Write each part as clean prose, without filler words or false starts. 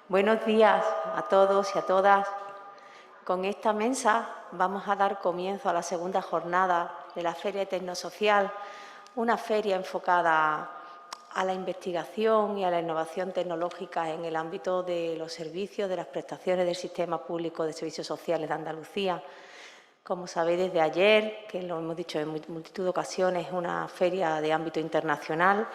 Buenos días a todos y a todas. Con esta mesa vamos a dar comienzo a la segunda jornada de la Feria Tecnosocial, una feria enfocada a la investigación y a la innovación tecnológica en el ámbito de los servicios, de las prestaciones del Sistema Público de Servicios Sociales de Andalucía. Como sabéis desde ayer, que lo hemos dicho en multitud de ocasiones, es una feria de ámbito internacional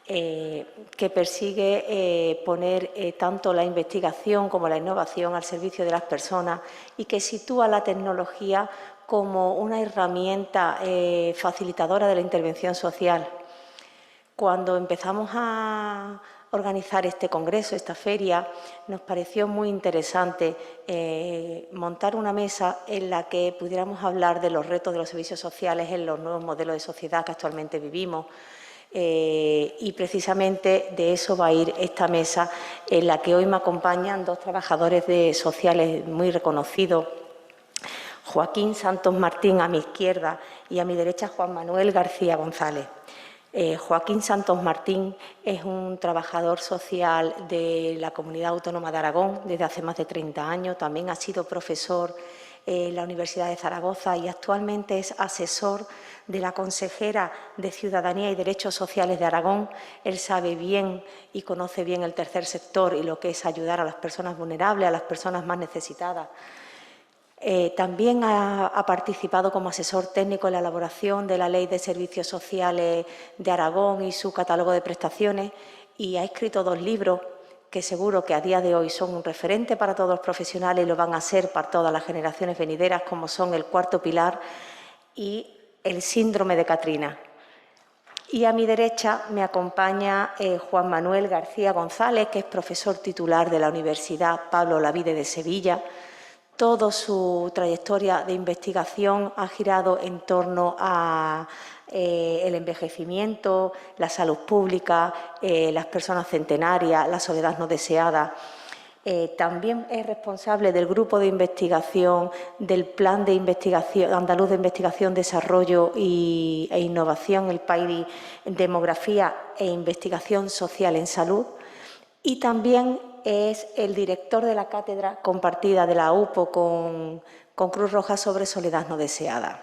que persigue poner tanto la investigación como la innovación al servicio de las personas y que sitúa la tecnología como una herramienta facilitadora de la intervención social. Cuando empezamos a organizar este congreso, esta feria, nos pareció muy interesante montar una mesa en la que pudiéramos hablar de los retos de los servicios sociales en los nuevos modelos de sociedad que actualmente vivimos. Y precisamente de eso va a ir esta mesa en la que hoy me acompañan dos trabajadores sociales muy reconocidos, Joaquín Santos Martín a mi izquierda y a mi derecha Juan Manuel García González. Joaquín Santos Martín es un trabajador social de la Comunidad Autónoma de Aragón desde hace más de 30 años, también ha sido profesor en la Universidad de Zaragoza y actualmente es asesor de la consejera de Ciudadanía y Derechos Sociales de Aragón. Él sabe bien y conoce bien el tercer sector y lo que es ayudar a las personas vulnerables, a las personas más necesitadas. También ha participado como asesor técnico en la elaboración de la Ley de Servicios Sociales de Aragón y su catálogo de prestaciones y ha escrito 2 libros que seguro que a día de hoy son un referente para todos los profesionales y lo van a ser para todas las generaciones venideras, como son El Cuarto Pilar y El Síndrome de Katrina. Y a mi derecha me acompaña Juan Manuel García González, que es profesor titular de la Universidad Pablo Olavide de Sevilla. Toda su trayectoria de investigación ha girado en torno a el envejecimiento, la salud pública, las personas centenarias, la soledad no deseada. También es responsable del grupo de investigación del Plan de Investigación Andaluz de Investigación, Desarrollo e Innovación, el PAIDI, Demografía e Investigación Social en Salud. Y también es el director de la cátedra compartida de la UPO con Cruz Roja sobre soledad no deseada.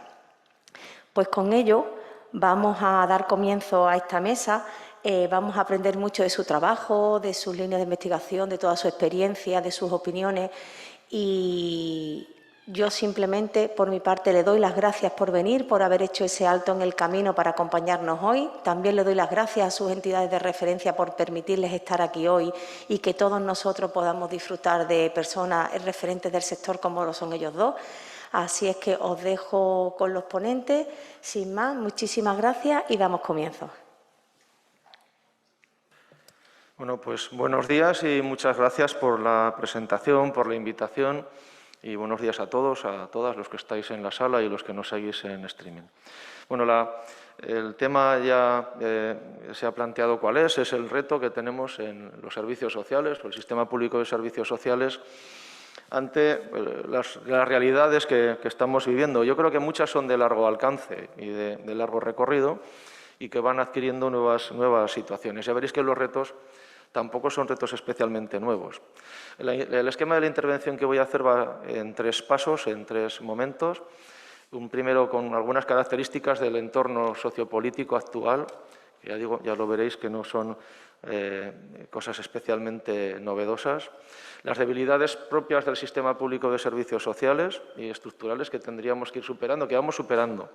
Pues con ello vamos a dar comienzo a esta mesa. Vamos a aprender mucho de su trabajo, de sus líneas de investigación, de toda su experiencia, de sus opiniones y yo simplemente, por mi parte, le doy las gracias por venir, por haber hecho ese alto en el camino para acompañarnos hoy. También le doy las gracias a sus entidades de referencia por permitirles estar aquí hoy y que todos nosotros podamos disfrutar de personas referentes del sector como lo son ellos dos. Así es que os dejo con los ponentes. Sin más, muchísimas gracias y damos comienzo. Bueno, pues buenos días y muchas gracias por la presentación, por la invitación y buenos días a todos, a todas los que estáis en la sala y los que nos seguís en streaming. Bueno, el tema ya se ha planteado cuál es el reto que tenemos en los servicios sociales, o el sistema público de servicios sociales, ante las realidades que estamos viviendo. Yo creo que muchas son de largo alcance y de largo recorrido y que van adquiriendo nuevas situaciones. Ya veréis que los retos tampoco son retos especialmente nuevos. El esquema de la intervención que voy a hacer va en 3 pasos, en 3 momentos. Un primero con algunas características del entorno sociopolítico actual, que ya digo, ya lo veréis que no son cosas especialmente novedosas. Las debilidades propias del sistema público de servicios sociales y estructurales que tendríamos que ir superando, que vamos superando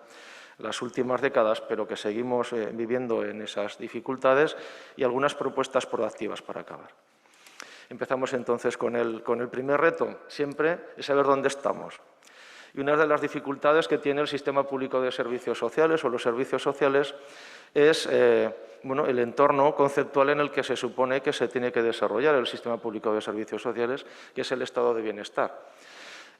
las últimas décadas, pero que seguimos viviendo en esas dificultades, y algunas propuestas proactivas para acabar. Empezamos entonces con el primer reto, siempre es saber dónde estamos. Y una de las dificultades que tiene el sistema público de servicios sociales o los servicios sociales es el entorno conceptual en el que se supone que se tiene que desarrollar el sistema público de servicios sociales, que es el estado de bienestar.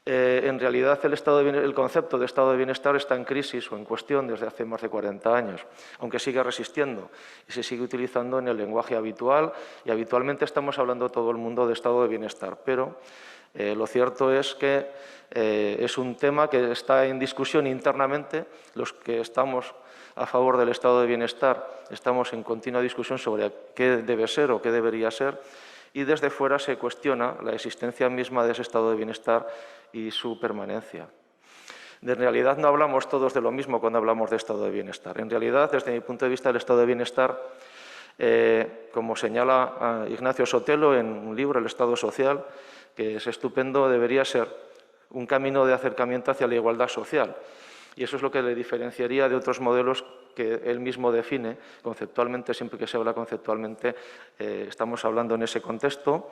En realidad, el concepto de estado de bienestar está en crisis o en cuestión desde hace más de 40 años, aunque sigue resistiendo y se sigue utilizando en el lenguaje habitual, y habitualmente estamos hablando todo el mundo de estado de bienestar, pero lo cierto es que es un tema que está en discusión internamente. Los que estamos a favor del estado de bienestar estamos en continua discusión sobre qué debe ser o qué debería ser, y desde fuera se cuestiona la existencia misma de ese estado de bienestar y su permanencia. En realidad no hablamos todos de lo mismo cuando hablamos de estado de bienestar. En realidad, desde mi punto de vista, el estado de bienestar, como señala Ignacio Sotelo en un libro, El Estado Social, que es estupendo, debería ser un camino de acercamiento hacia la igualdad social. Y eso es lo que le diferenciaría de otros modelos que él mismo define conceptualmente. Siempre que se habla conceptualmente, estamos hablando en ese contexto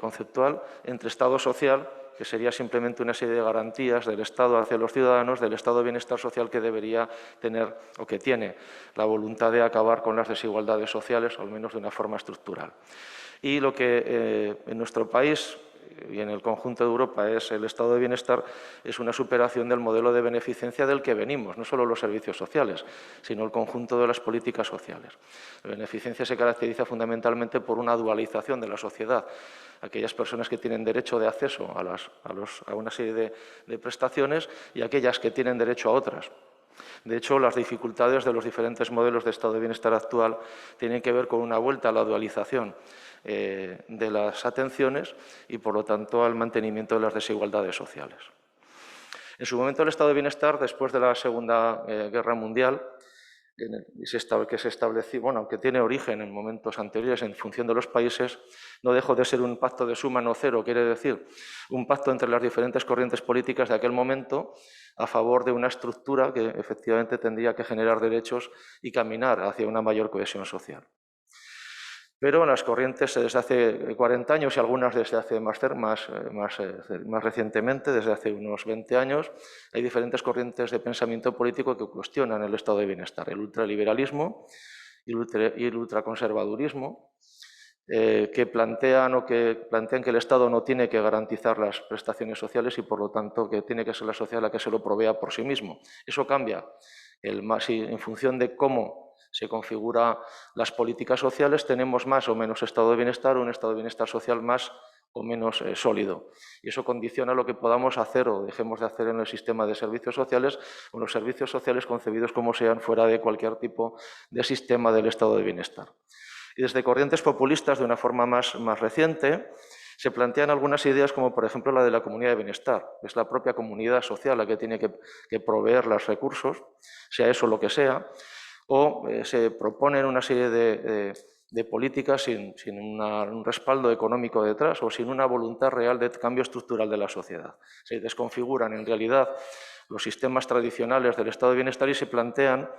conceptual entre Estado social, que sería simplemente una serie de garantías del Estado hacia los ciudadanos, del Estado de bienestar social que debería tener o que tiene la voluntad de acabar con las desigualdades sociales, o al menos de una forma estructural. Y lo que en nuestro país y en el conjunto de Europa es el estado de bienestar, es una superación del modelo de beneficencia del que venimos, no solo los servicios sociales, sino el conjunto de las políticas sociales. La beneficencia se caracteriza fundamentalmente por una dualización de la sociedad. Aquellas personas que tienen derecho de acceso a una serie de prestaciones y aquellas que tienen derecho a otras. De hecho, las dificultades de los diferentes modelos de estado de bienestar actual tienen que ver con una vuelta a la dualización de las atenciones y, por lo tanto, al mantenimiento de las desigualdades sociales. En su momento, el estado de bienestar, después de la Segunda Guerra Mundial, que se estableció, bueno, aunque tiene origen en momentos anteriores en función de los países, no dejó de ser un pacto de suma no cero, quiere decir, un pacto entre las diferentes corrientes políticas de aquel momento a favor de una estructura que efectivamente tendría que generar derechos y caminar hacia una mayor cohesión social. Pero las corrientes desde hace 40 años y algunas desde hace más recientemente, desde hace unos 20 años, hay diferentes corrientes de pensamiento político que cuestionan el estado de bienestar, el ultraliberalismo y el ultraconservadurismo, que plantean que el Estado no tiene que garantizar las prestaciones sociales y, por lo tanto, que tiene que ser la sociedad la que se lo provea por sí mismo. Eso cambia en función de cómo se configuran las políticas sociales, tenemos más o menos estado de bienestar o un estado de bienestar social más o menos sólido. Y eso condiciona lo que podamos hacer o dejemos de hacer en el sistema de servicios sociales o los servicios sociales concebidos como sean fuera de cualquier tipo de sistema del estado de bienestar. Y desde corrientes populistas, de una forma más reciente, se plantean algunas ideas como, por ejemplo, la de la comunidad de bienestar. Es la propia comunidad social la que tiene que proveer los recursos, sea eso lo que sea, o se proponen una serie de políticas sin un respaldo económico detrás o sin una voluntad real de cambio estructural de la sociedad. Se desconfiguran en realidad los sistemas tradicionales del estado de bienestar y se plantean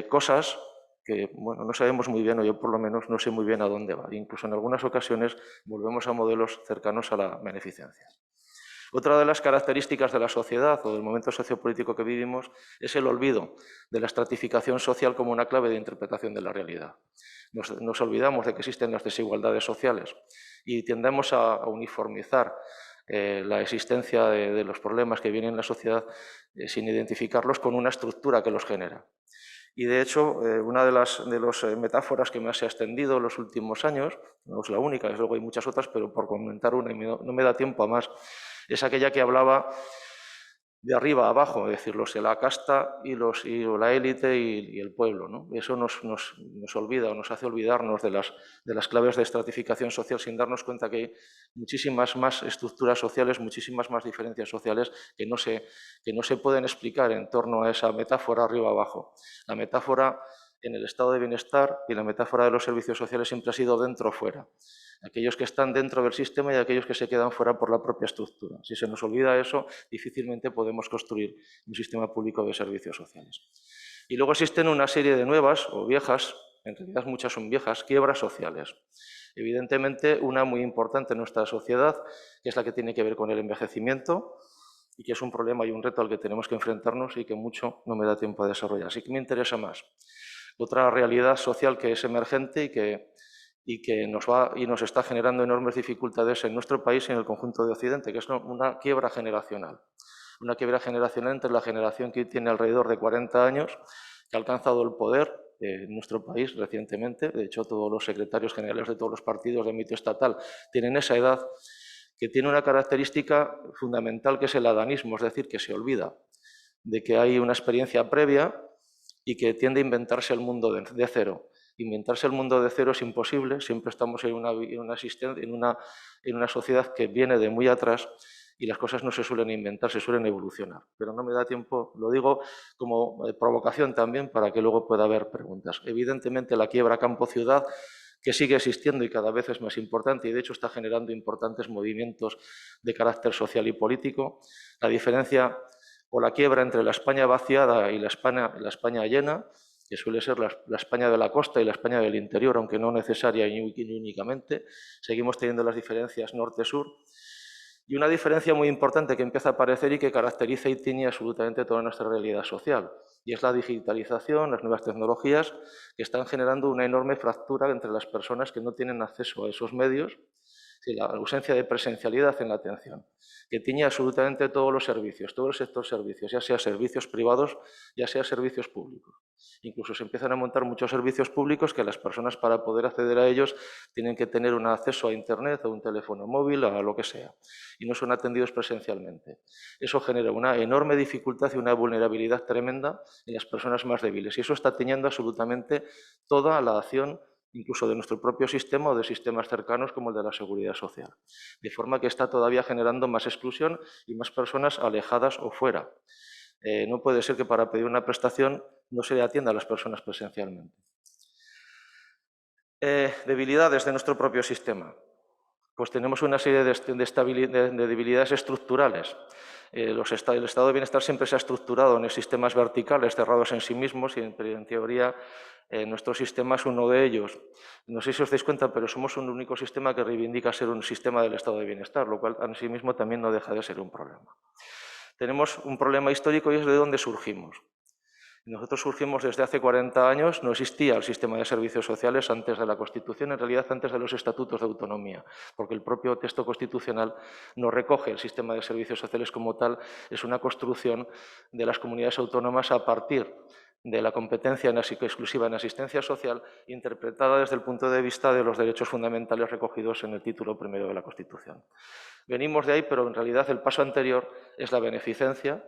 cosas que bueno, no sabemos muy bien, o yo por lo menos no sé muy bien a dónde va. Incluso en algunas ocasiones volvemos a modelos cercanos a la beneficencia. Otra de las características de la sociedad o del momento sociopolítico que vivimos es el olvido de la estratificación social como una clave de interpretación de la realidad. Nos olvidamos de que existen las desigualdades sociales y tendemos a uniformizar la existencia de los problemas que vienen en la sociedad sin identificarlos con una estructura que los genera. Y, de hecho, una de las metáforas que más se ha extendido en los últimos años, no es la única, desde luego hay muchas otras, pero por comentar una, y no me da tiempo a más, es aquella que hablaba de arriba a abajo, es decir, la casta y la élite y el pueblo, ¿no? Eso nos olvida o nos hace olvidarnos de las claves de estratificación social sin darnos cuenta que hay muchísimas más estructuras sociales, muchísimas más diferencias sociales que no se pueden explicar en torno a esa metáfora arriba-abajo. La metáfora en el estado de bienestar y la metáfora de los servicios sociales siempre ha sido dentro-fuera. Aquellos que están dentro del sistema y aquellos que se quedan fuera por la propia estructura. Si se nos olvida eso, difícilmente podemos construir un sistema público de servicios sociales. Y luego existen una serie de nuevas o viejas, en realidad muchas son viejas, quiebras sociales. Evidentemente, una muy importante en nuestra sociedad, que es la que tiene que ver con el envejecimiento, y que es un problema y un reto al que tenemos que enfrentarnos y que mucho no me da tiempo a desarrollar. Así que me interesa más. Otra realidad social que es emergente y que nos está generando enormes dificultades en nuestro país y en el conjunto de Occidente, que es una quiebra generacional. Una quiebra generacional entre la generación que tiene alrededor de 40 años, que ha alcanzado el poder en nuestro país recientemente. De hecho, todos los secretarios generales de todos los partidos de ámbito estatal tienen esa edad, que tiene una característica fundamental que es el adanismo, es decir, que se olvida de que hay una experiencia previa y que tiende a inventarse el mundo de cero. Inventarse el mundo de cero es imposible, siempre estamos en una sociedad que viene de muy atrás y las cosas no se suelen inventar, se suelen evolucionar. Pero no me da tiempo, lo digo como provocación también para que luego pueda haber preguntas. Evidentemente la quiebra campo-ciudad, que sigue existiendo y cada vez es más importante y de hecho está generando importantes movimientos de carácter social y político. La diferencia o la quiebra entre la España vaciada y la España llena, que suele ser la España de la costa y la España del interior, aunque no necesaria y únicamente. Seguimos teniendo las diferencias norte-sur. Y una diferencia muy importante que empieza a aparecer y que caracteriza y tiñe absolutamente toda nuestra realidad social, y es la digitalización, las nuevas tecnologías, que están generando una enorme fractura entre las personas que no tienen acceso a esos medios, y la ausencia de presencialidad en la atención, que tiñe absolutamente todos los servicios, todo el sector servicios, ya sea servicios privados, ya sea servicios públicos. Incluso se empiezan a montar muchos servicios públicos que las personas, para poder acceder a ellos, tienen que tener un acceso a Internet, a un teléfono móvil, a lo que sea, y no son atendidos presencialmente. Eso genera una enorme dificultad y una vulnerabilidad tremenda en las personas más débiles, y eso está tiñendo absolutamente toda la acción, incluso de nuestro propio sistema o de sistemas cercanos como el de la seguridad social. De forma que está todavía generando más exclusión y más personas alejadas o fuera. No puede ser que para pedir una prestación no se le atienda a las personas presencialmente. Debilidades de nuestro propio sistema. Pues tenemos una serie de debilidades estructurales. El estado de bienestar siempre se ha estructurado en sistemas verticales cerrados en sí mismos y en teoría nuestro sistema es uno de ellos. No sé si os dais cuenta, pero somos un único sistema que reivindica ser un sistema del estado de bienestar, lo cual en sí mismo también no deja de ser un problema. Tenemos un problema histórico y es de dónde surgimos. Nosotros surgimos desde hace 40 años, no existía el sistema de servicios sociales antes de la Constitución, en realidad antes de los estatutos de autonomía, porque el propio texto constitucional no recoge el sistema de servicios sociales como tal, es una construcción de las comunidades autónomas a partir de la competencia exclusiva en asistencia social, interpretada desde el punto de vista de los derechos fundamentales recogidos en el título primero de la Constitución. Venimos de ahí, pero en realidad el paso anterior es la beneficencia,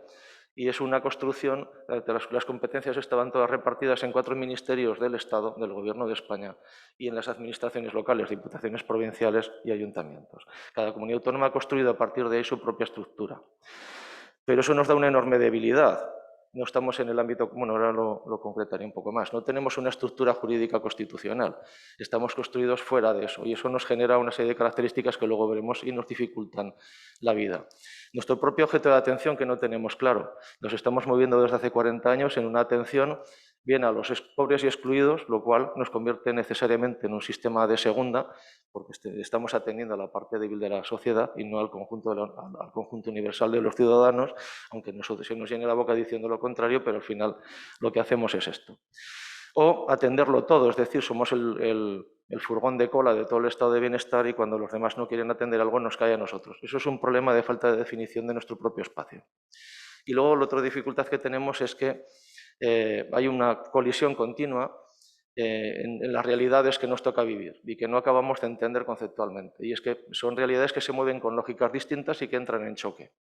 y es una construcción, las competencias estaban todas repartidas en 4 ministerios del Estado, del Gobierno de España, y en las administraciones locales, diputaciones provinciales y ayuntamientos. Cada comunidad autónoma ha construido a partir de ahí su propia estructura. Pero eso nos da una enorme debilidad. No estamos en el ámbito, bueno, ahora lo concretaré un poco más, no tenemos una estructura jurídica constitucional, estamos construidos fuera de eso y eso nos genera una serie de características que luego veremos y nos dificultan la vida. Nuestro propio objeto de atención que no tenemos claro, nos estamos moviendo desde hace 40 años en una atención bien a los pobres y excluidos, lo cual nos convierte necesariamente en un sistema de segunda, porque estamos atendiendo a la parte débil de la sociedad y no al conjunto universal de los ciudadanos, aunque se nos llene la boca diciendo lo contrario, pero al final lo que hacemos es esto. O atenderlo todo, es decir, somos el furgón de cola de todo el estado de bienestar y cuando los demás no quieren atender algo nos cae a nosotros. Eso es un problema de falta de definición de nuestro propio espacio. Y luego la otra dificultad que tenemos es que hay una colisión continua en las realidades que nos toca vivir y que no acabamos de entender conceptualmente. Y es que son realidades que se mueven con lógicas distintas y que entran en choque.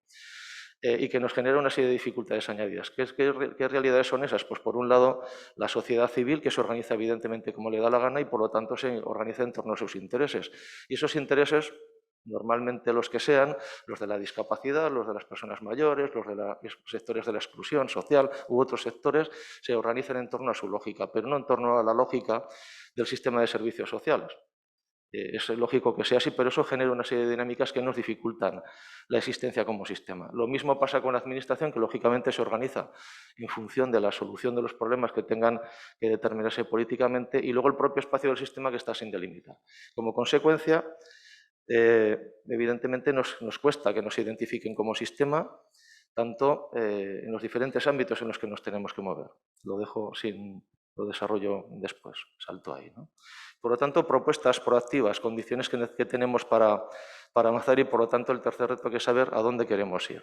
Y que nos genera una serie de dificultades añadidas. ¿Qué realidades son esas? Pues por un lado, la sociedad civil, que se organiza evidentemente como le da la gana y por lo tanto se organiza en torno a sus intereses. Y esos intereses, normalmente los que sean, los de la discapacidad, los de las personas mayores, los de los sectores de la exclusión social u otros sectores, se organizan en torno a su lógica, pero no en torno a la lógica del sistema de servicios sociales. Es lógico que sea así, pero eso genera una serie de dinámicas que nos dificultan la existencia como sistema. Lo mismo pasa con la administración, que lógicamente se organiza en función de la solución de los problemas que tengan que determinarse políticamente y luego el propio espacio del sistema que está sin delimitar. Como consecuencia, evidentemente nos cuesta que nos identifiquen como sistema, tanto en los diferentes ámbitos en los que nos tenemos que mover. Lo desarrollo después, salto ahí, ¿no? Por lo tanto, propuestas proactivas, condiciones que tenemos para avanzar y, por lo tanto, el tercer reto que es saber a dónde queremos ir.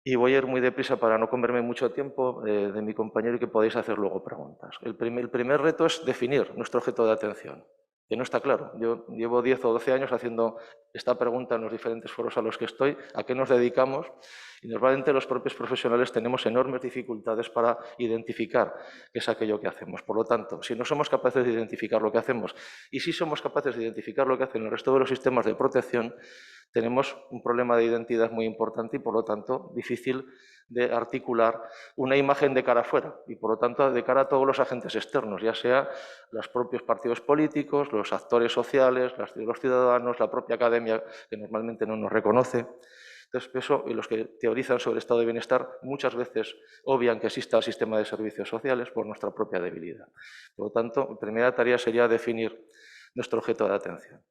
Y voy a ir muy deprisa para no comerme mucho tiempo de mi compañero y que podáis hacer luego preguntas. El primer reto es definir nuestro objeto de atención. que no está claro. Yo llevo 10 o 12 años haciendo esta pregunta en los diferentes foros a los que estoy, ¿a qué nos dedicamos? Y normalmente los propios profesionales tenemos enormes dificultades para identificar qué es aquello que hacemos. Por lo tanto, si no somos capaces de identificar lo que hacemos y si somos capaces de identificar lo que hacen el resto de los sistemas de protección, tenemos un problema de identidad muy importante y, por lo tanto, difícil de articular una imagen de cara afuera y, por lo tanto, de cara a todos los agentes externos, ya sea los propios partidos políticos, los actores sociales, los ciudadanos, la propia academia, que normalmente no nos reconoce. Entonces, eso, y los que teorizan sobre el estado de bienestar muchas veces obvian que exista el sistema de servicios sociales por nuestra propia debilidad. Por lo tanto, la primera tarea sería definir nuestro objeto de atención.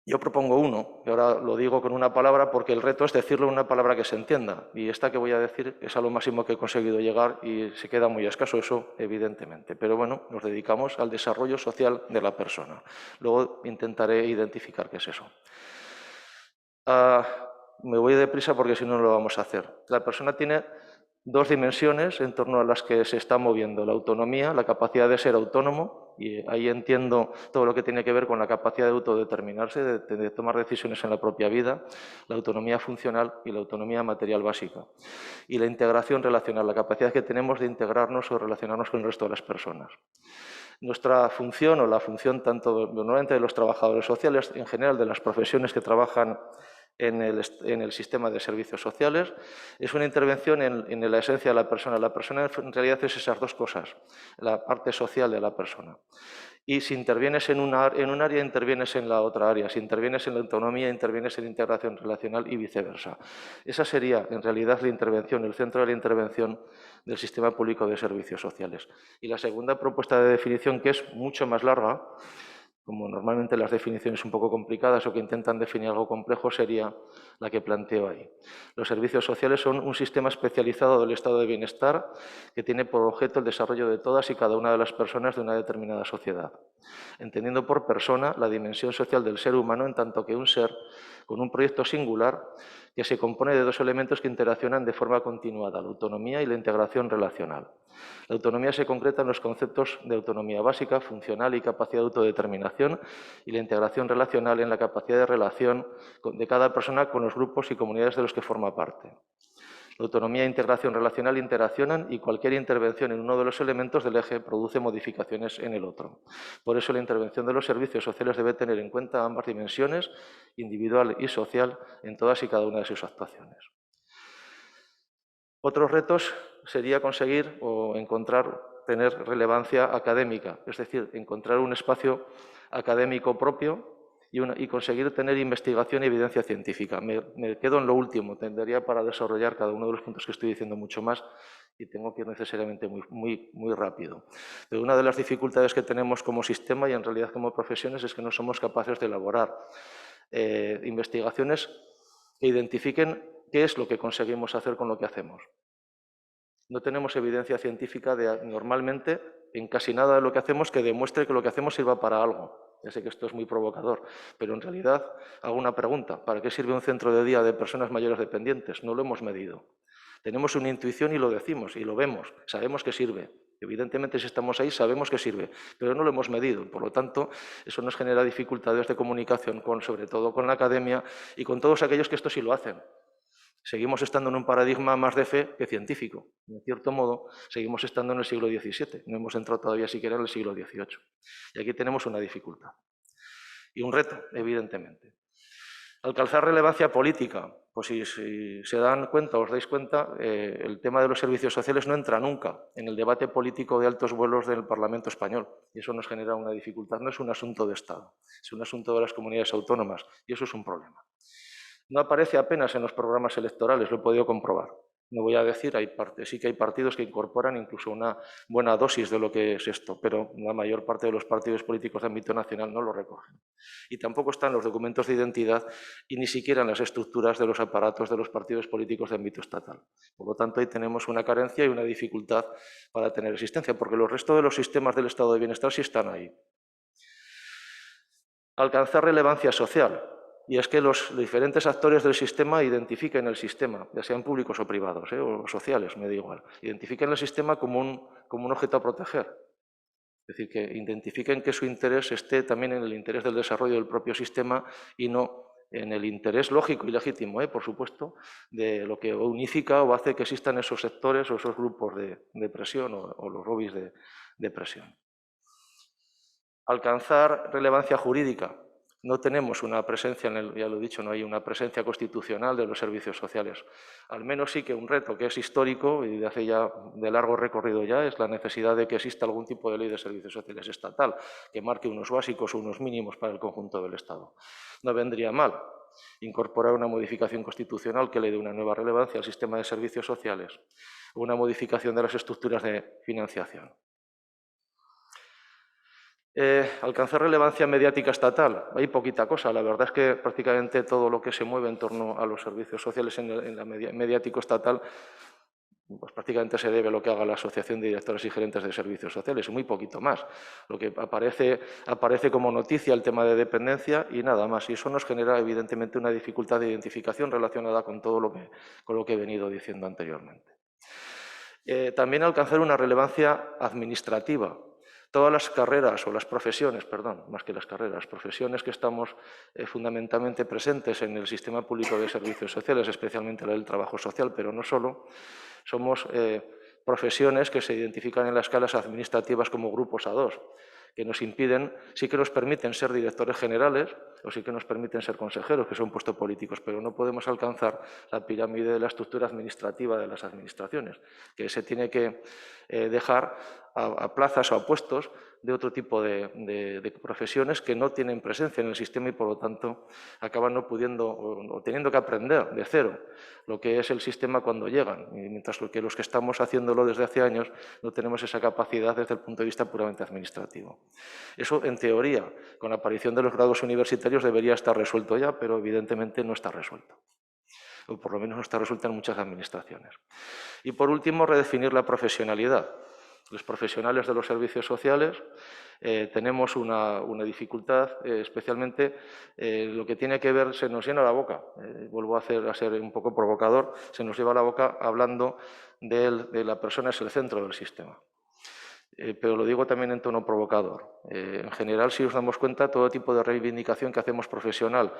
Yo propongo uno, y ahora lo digo con una palabra porque el reto es decirlo en una palabra que se entienda. Y esta que voy a decir es a lo máximo que he conseguido llegar y se queda muy escaso eso, evidentemente. Pero bueno, nos dedicamos al desarrollo social de la persona. Luego intentaré identificar qué es eso. Me voy deprisa porque si no, no lo vamos a hacer. La persona tiene dos dimensiones en torno a las que se está moviendo: la autonomía, la capacidad de ser autónomo, y ahí entiendo todo lo que tiene que ver con la capacidad de autodeterminarse, de tomar decisiones en la propia vida, la autonomía funcional y la autonomía material básica. Y la integración relacional, la capacidad que tenemos de integrarnos o relacionarnos con el resto de las personas. Nuestra función, o la función tanto normalmente de los trabajadores sociales, en general de las profesiones que trabajan en el sistema de servicios sociales, es una intervención en la esencia de la persona. La persona en realidad es esas dos cosas, la parte social de la persona. Y si intervienes en un área, intervienes en la otra área. Si intervienes en la autonomía, intervienes en la integración relacional y viceversa. Esa sería, en realidad, la intervención, el centro de la intervención del sistema público de servicios sociales. Y la segunda propuesta de definición, que es mucho más larga, como normalmente las definiciones un poco complicadas o que intentan definir algo complejo, sería la que planteo ahí. Los servicios sociales son un sistema especializado del estado de bienestar que tiene por objeto el desarrollo de todas y cada una de las personas de una determinada sociedad, entendiendo por persona la dimensión social del ser humano en tanto que un ser con un proyecto singular que se compone de dos elementos que interaccionan de forma continuada, la autonomía y la integración relacional. La autonomía se concreta en los conceptos de autonomía básica, funcional y capacidad de autodeterminación, y la integración relacional en la capacidad de relación de cada persona con los grupos y comunidades de los que forma parte. La autonomía e integración relacional interaccionan y cualquier intervención en uno de los elementos del eje produce modificaciones en el otro. Por eso la intervención de los servicios sociales debe tener en cuenta ambas dimensiones, individual y social, en todas y cada una de sus actuaciones. Otros retos sería conseguir o tener relevancia académica, es decir, encontrar un espacio académico propio y conseguir tener investigación y evidencia científica. Me quedo en lo último, tendría para desarrollar cada uno de los puntos que estoy diciendo mucho más y tengo que ir necesariamente muy rápido. Pero una de las dificultades que tenemos como sistema y en realidad como profesiones es que no somos capaces de elaborar investigaciones que identifiquen qué es lo que conseguimos hacer con lo que hacemos. No tenemos evidencia científica normalmente en casi nada de lo que hacemos que demuestre que lo que hacemos sirva para algo. Ya sé que esto es muy provocador, pero en realidad hago una pregunta. ¿Para qué sirve un centro de día de personas mayores dependientes? No lo hemos medido. Tenemos una intuición y lo decimos, y lo vemos. Sabemos que sirve. Evidentemente, si estamos ahí, sabemos que sirve, pero no lo hemos medido. Por lo tanto, eso nos genera dificultades de comunicación, sobre todo con la academia y con todos aquellos que esto sí lo hacen. Seguimos estando en un paradigma más de fe que científico. En cierto modo, seguimos estando en el siglo XVII. No hemos entrado todavía siquiera en el siglo XVIII. Y aquí tenemos una dificultad. Y un reto, evidentemente. Alcanzar relevancia política. Pues si se dan cuenta, os dais cuenta, el tema de los servicios sociales no entra nunca en el debate político de altos vuelos del Parlamento español. Y eso nos genera una dificultad. No es un asunto de Estado, es un asunto de las comunidades autónomas. Y eso es un problema. No aparece apenas en los programas electorales, lo he podido comprobar. No voy a decir, sí que hay partidos que incorporan incluso una buena dosis de lo que es esto, pero la mayor parte de los partidos políticos de ámbito nacional no lo recogen. Y tampoco están los documentos de identidad y ni siquiera en las estructuras de los aparatos de los partidos políticos de ámbito estatal. Por lo tanto, ahí tenemos una carencia y una dificultad para tener existencia, porque los restos de los sistemas del estado de bienestar sí están ahí. Alcanzar relevancia social. Y es que los diferentes actores del sistema identifiquen el sistema, ya sean públicos o privados, o sociales, me da igual. Identifiquen el sistema como un objeto a proteger. Es decir, que identifiquen que su interés esté también en el interés del desarrollo del propio sistema y no en el interés lógico y legítimo, por supuesto, de lo que unifica o hace que existan esos sectores o esos grupos de presión o los lobbies de presión. Alcanzar relevancia jurídica. No tenemos una presencia, ya lo he dicho, no hay una presencia constitucional de los servicios sociales. Al menos sí que un reto que es histórico y de hace ya de largo recorrido ya es la necesidad de que exista algún tipo de ley de servicios sociales estatal que marque unos básicos o unos mínimos para el conjunto del Estado. No vendría mal incorporar una modificación constitucional que le dé una nueva relevancia al sistema de servicios sociales, una modificación de las estructuras de financiación. Alcanzar relevancia mediática estatal. Hay poquita cosa. La verdad es que prácticamente todo lo que se mueve en torno a los servicios sociales en la mediático estatal, pues prácticamente se debe a lo que haga la Asociación de Directores y Gerentes de Servicios Sociales, muy poquito más. Lo que aparece como noticia el tema de dependencia y nada más. Y eso nos genera evidentemente una dificultad de identificación relacionada con todo lo que he venido diciendo anteriormente. También alcanzar una relevancia administrativa. Todas las carreras o las profesiones, perdón, más que las carreras, las profesiones que estamos fundamentalmente presentes en el sistema público de servicios sociales, especialmente la del trabajo social, pero no solo, somos profesiones que se identifican en las escalas administrativas como grupos A2, que nos impiden, sí que nos permiten ser directores generales o sí que nos permiten ser consejeros, que son puestos políticos, pero no podemos alcanzar la pirámide de la estructura administrativa de las administraciones, que se tiene que dejar a plazas o a puestos de otro tipo de profesiones que no tienen presencia en el sistema y, por lo tanto, acaban no pudiendo o teniendo que aprender de cero lo que es el sistema cuando llegan, y mientras que los que estamos haciéndolo desde hace años no tenemos esa capacidad desde el punto de vista puramente administrativo. Eso, en teoría, con la aparición de los grados universitarios debería estar resuelto ya, pero evidentemente no está resuelto. O por lo menos no está resuelto en muchas administraciones. Y por último, redefinir la profesionalidad. Los profesionales de los servicios sociales tenemos una dificultad, especialmente lo que tiene que ver, se nos llena la boca, vuelvo a ser un poco provocador, se nos lleva la boca hablando de la persona es el centro del sistema. Pero lo digo también en tono provocador. En general, si os damos cuenta, todo tipo de reivindicación que hacemos profesional,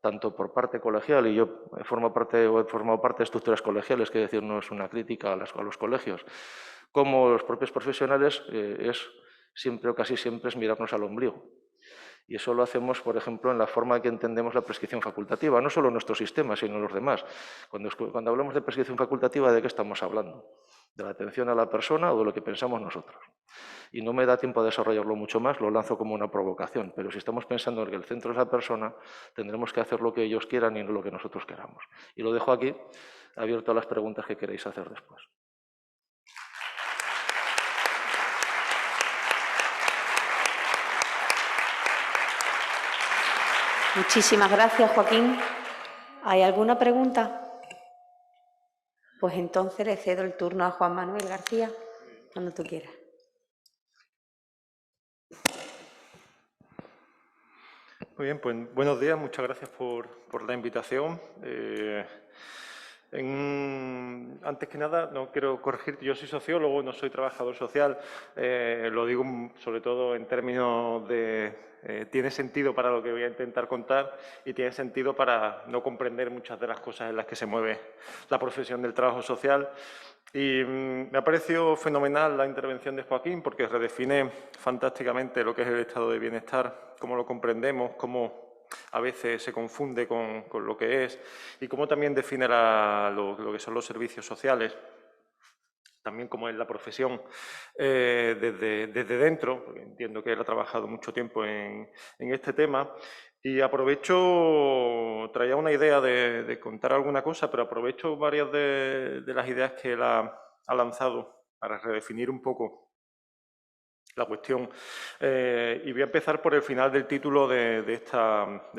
tanto por parte colegial, y yo he formado parte de estructuras colegiales, que decir, no es una crítica a los colegios, como los propios profesionales, es siempre o casi siempre es mirarnos al ombligo. Y eso lo hacemos, por ejemplo, en la forma que entendemos la prescripción facultativa, no solo en nuestro sistema, sino en los demás. Cuando hablamos de prescripción facultativa, ¿de qué estamos hablando? ¿De la atención a la persona o de lo que pensamos nosotros? Y no me da tiempo a desarrollarlo mucho más, lo lanzo como una provocación, pero si estamos pensando en que el centro es la persona, tendremos que hacer lo que ellos quieran y no lo que nosotros queramos. Y lo dejo aquí, abierto a las preguntas que queréis hacer después. Muchísimas gracias, Joaquín. ¿Hay alguna pregunta? Pues entonces le cedo el turno a Juan Manuel García, cuando tú quieras. Muy bien, pues buenos días, muchas gracias por la invitación. Antes que nada, no quiero corregirte, yo soy sociólogo, no soy trabajador social, lo digo sobre todo en términos de tiene sentido para lo que voy a intentar contar y tiene sentido para no comprender muchas de las cosas en las que se mueve la profesión del trabajo social. Y me ha parecido fenomenal la intervención de Joaquín porque redefine fantásticamente lo que es el estado de bienestar, cómo lo comprendemos, cómo a veces se confunde con lo que es y cómo también define lo que son los servicios sociales, también cómo es la profesión desde dentro, porque entiendo que él ha trabajado mucho tiempo en este tema. Y aprovecho, traía una idea de contar alguna cosa, pero aprovecho varias de las ideas que él ha lanzado para redefinir un poco la cuestión. Y voy a empezar por el final del título de esta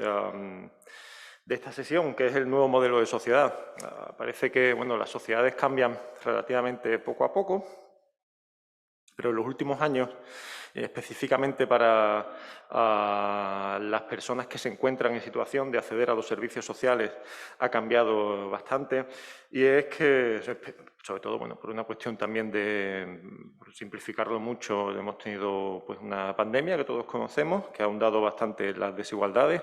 sesión, que es el nuevo modelo de sociedad. Parece que bueno, las sociedades cambian relativamente poco a poco, pero en los últimos años, específicamente para las personas que se encuentran en situación de acceder a los servicios sociales, ha cambiado bastante, y es que, sobre todo, bueno, por una cuestión también de, por simplificarlo mucho, hemos tenido pues una pandemia que todos conocemos, que ha ahondado bastante las desigualdades,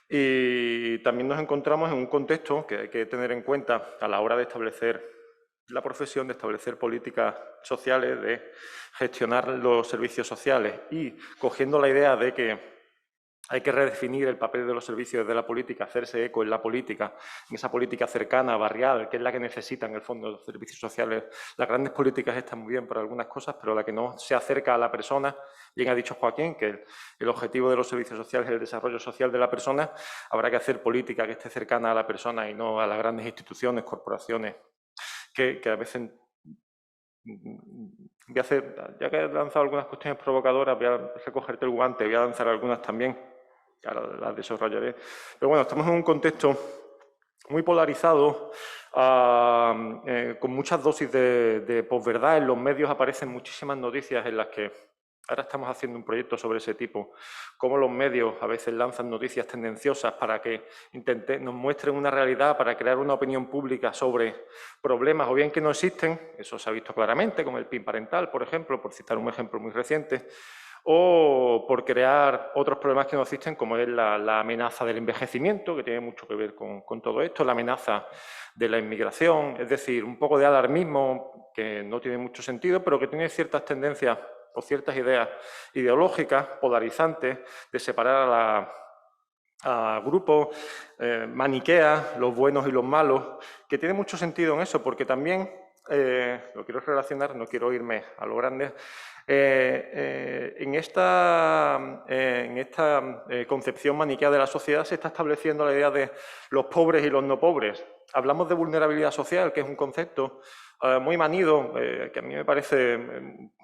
y también nos encontramos en un contexto que hay que tener en cuenta a la hora de establecer la profesión, de establecer políticas sociales, de gestionar los servicios sociales, y cogiendo la idea de que hay que redefinir el papel de los servicios de la política, hacerse eco en la política, en esa política cercana, barrial, que es la que necesitan en el fondo los servicios sociales. Las grandes políticas están muy bien para algunas cosas, pero la que no se acerca a la persona, bien ha dicho Joaquín, que el objetivo de los servicios sociales es el desarrollo social de la persona, habrá que hacer política que esté cercana a la persona y no a las grandes instituciones, corporaciones, que a veces... Voy a hacer, ya que he lanzado algunas cuestiones provocadoras, voy a recogerte el guante, voy a lanzar algunas también, que ahora las desarrollaré. Pero bueno, estamos en un contexto muy polarizado, con muchas dosis de posverdad. En los medios aparecen muchísimas noticias en las que ahora estamos haciendo un proyecto sobre ese tipo, cómo los medios a veces lanzan noticias tendenciosas para que nos muestren una realidad, para crear una opinión pública sobre problemas o bien que no existen, eso se ha visto claramente, como el PIN parental, por ejemplo, por citar un ejemplo muy reciente, o por crear otros problemas que no existen, como es la amenaza del envejecimiento, que tiene mucho que ver con todo esto, la amenaza de la inmigración, es decir, un poco de alarmismo que no tiene mucho sentido, pero que tiene ciertas tendencias o ciertas ideas ideológicas polarizantes de separar a grupos, maniqueas, los buenos y los malos, que tiene mucho sentido en eso, porque también, lo quiero relacionar, no quiero irme a lo grande, en esta concepción maniquea de la sociedad se está estableciendo la idea de los pobres y los no pobres. Hablamos de vulnerabilidad social, que es un concepto muy manido, que a mí me parece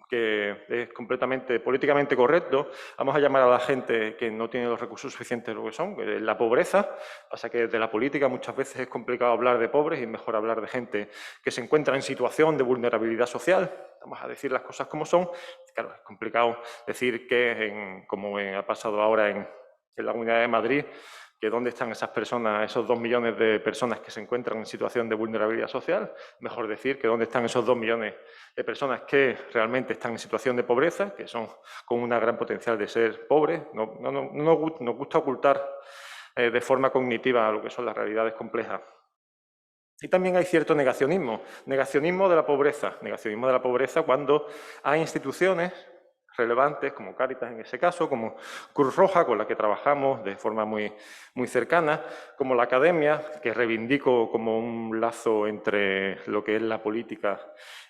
que es completamente políticamente correcto. Vamos a llamar a la gente que no tiene los recursos suficientes lo que son, la pobreza. Pasa que desde la política muchas veces es complicado hablar de pobres y es mejor hablar de gente que se encuentra en situación de vulnerabilidad social. Vamos a decir las cosas como son. Claro, es complicado decir que, como ha pasado ahora en la Comunidad de Madrid, que dónde están esas personas, esos 2 millones de personas que se encuentran en situación de vulnerabilidad social. Mejor decir que dónde están esos 2 millones de personas que realmente están en situación de pobreza, que son con un gran potencial de ser pobres. No nos gusta ocultar de forma cognitiva lo que son las realidades complejas. Y también hay cierto negacionismo de la pobreza cuando hay instituciones relevantes, como Cáritas en ese caso, como Cruz Roja, con la que trabajamos de forma muy cercana, como la academia, que reivindico como un lazo entre lo que es la política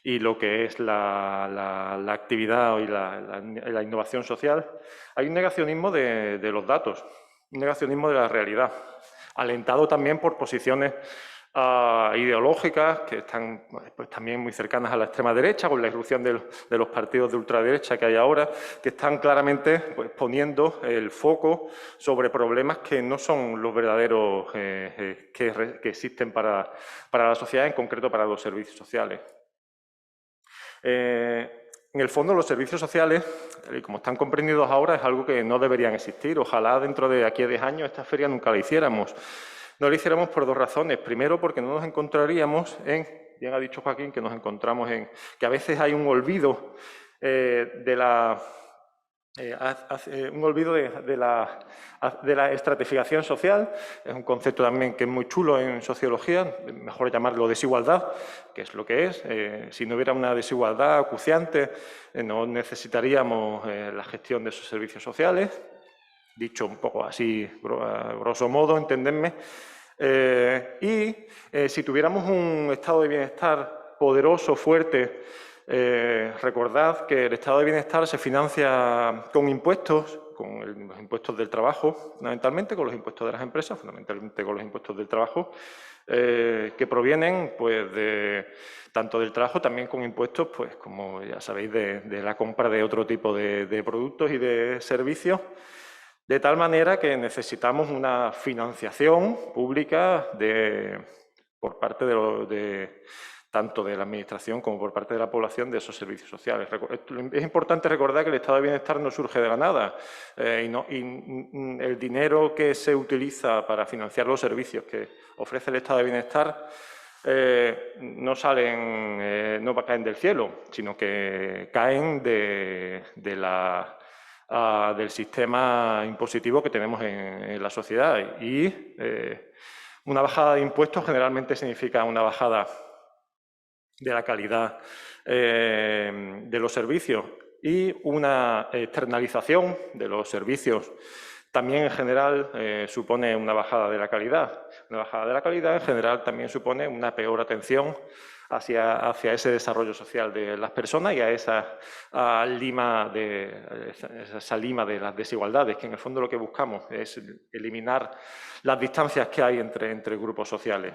y lo que es la actividad y la innovación social. Hay un negacionismo de los datos, un negacionismo de la realidad, alentado también por posiciones ideológicas que están pues, también muy cercanas a la extrema derecha, con la irrupción de los partidos de ultraderecha que hay ahora, que están claramente pues, poniendo el foco sobre problemas que no son los verdaderos que existen para la sociedad, en concreto para los servicios sociales. En el fondo, los servicios sociales, como están comprendidos ahora, es algo que no deberían existir. Ojalá dentro de aquí a 10 años esta feria nunca la hiciéramos. No lo hiciéramos por 2 razones. Primero, porque no nos encontraríamos bien ha dicho Joaquín, que nos encontramos que a veces hay un olvido de la estratificación social. Es un concepto también que es muy chulo en sociología, mejor llamarlo desigualdad, que es lo que es. Si no hubiera una desigualdad acuciante, no necesitaríamos la gestión de esos servicios sociales. Dicho un poco así, grosso modo, entendedme. Si tuviéramos un estado de bienestar poderoso, fuerte, recordad que el estado de bienestar se financia con impuestos, con los impuestos del trabajo, fundamentalmente, con los impuestos de las empresas, fundamentalmente con los impuestos del trabajo, que provienen pues, tanto del trabajo, también con impuestos, pues, como ya sabéis, de la compra de otro tipo de productos y de servicios. De tal manera que necesitamos una financiación pública por parte de tanto de la Administración como por parte de la población, de esos servicios sociales. Es importante recordar que el estado de bienestar no surge de la nada y el dinero que se utiliza para financiar los servicios que ofrece el estado de bienestar no caen del cielo, sino que caen del sistema impositivo que tenemos en la sociedad. Y una bajada de impuestos generalmente significa una bajada de la calidad de los servicios y una externalización de los servicios también en general supone una bajada de la calidad. Una bajada de la calidad en general también supone una peor atención hacia ese desarrollo social de las personas y a esa lima de las desigualdades, que en el fondo lo que buscamos es eliminar las distancias que hay entre grupos sociales.